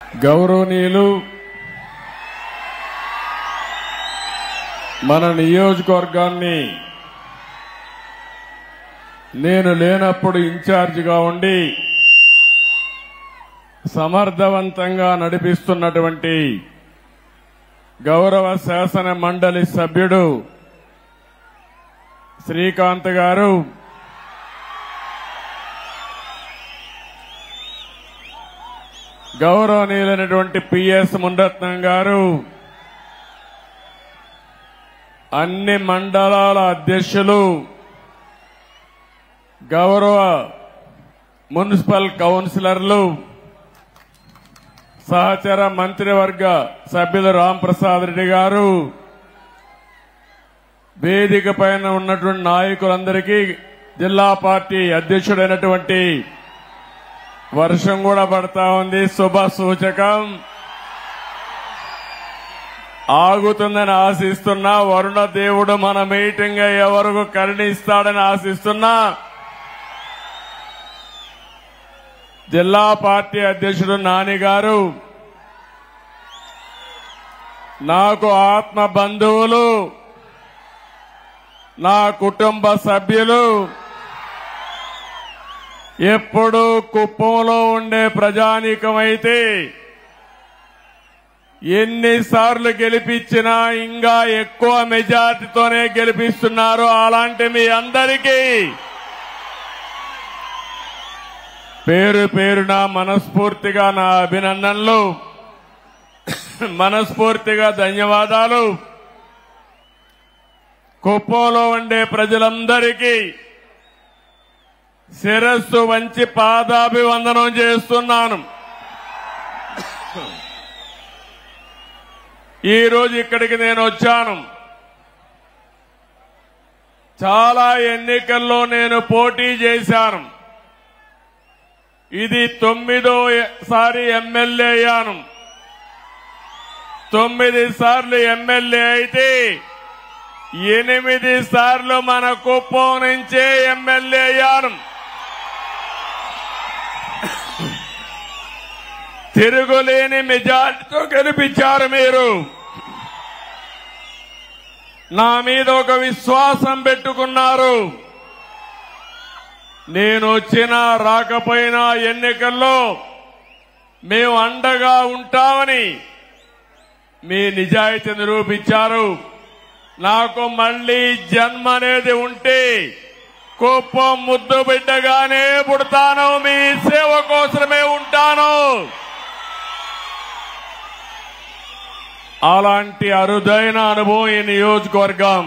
గౌరవనీయులు మన నియోజకవర్గాన్ని నేను లేనప్పుడు ఇన్ఛార్జిగా ఉండి సమర్థవంతంగా నడిపిస్తున్నటువంటి గౌరవ శాసన మండలి సభ్యుడు శ్రీకాంత్ గారు, గౌరవనీయులైనటువంటి పిఎస్ మునిరత్నం గారు, అన్ని మండలాల అధ్యక్షులు, గౌరవ మున్సిపల్ కౌన్సిలర్లు, సహచర మంత్రివర్గ సభ్యులు రాంప్రసాద్ రెడ్డి గారు, వేదిక పైన ఉన్నటువంటి నాయకులందరికీ, జిల్లా పార్టీ అధ్యక్షుడైనటువంటి వర్షం కూడా పడతా ఉంది, శుభ సూచకం. ఆగుతుందని ఆశిస్తున్నా, వరుణ దేవుడు మన మీటింగ్ అయ్యే వరకు కరుణిస్తాడని ఆశిస్తున్నా. జిల్లా పార్టీ అధ్యక్షుడు నాని గారు, నాకు ఆత్మ బంధువులు, నా కుటుంబ సభ్యులు, ఎప్పుడు కుప్పంలో ఉండే ప్రజానీకమైతే ఎన్నిసార్లు గెలిపించినా ఇంకా ఎక్కువ మెజార్టీతోనే గెలిపిస్తున్నారు. అలాంటి మీ అందరికీ పేరు పేరున మనస్ఫూర్తిగా నా అభినందనలు, మనస్ఫూర్తిగా ధన్యవాదాలు. కుప్పంలో ఉండే ప్రజలందరికీ శిరస్సు వంచి పాదాభివందనం చేస్తున్నాను. ఈ రోజు ఇక్కడికి నేను వచ్చాను. చాలా ఎన్నికల్లో నేను పోటీ చేశాను. ఇది 9వ ఎమ్మెల్యే అయ్యాను. 9 సార్లు ఎమ్మెల్యే అయితే 8 సార్లు మన కుప్పం నుంచే ఎమ్మెల్యే అయ్యాను. తిరుగులేని మెజార్టీతో గెలిపించారు మీరు. నా మీద ఒక విశ్వాసం పెట్టుకున్నారు. నేను వచ్చినా రాకపోయినా ఎన్నికల్లో మేము అండగా ఉంటామని మీ నిజాయితీ నిరూపించారు. నాకు మళ్లీ జన్మ అనేది ఉంటే కుప్పం ముద్దు బిడ్డగానే పుడతాను, మీ సేవ కోసమే ఉంటాను. అలాంటి అరుదైన అనుభవం ఈ నియోజకవర్గం.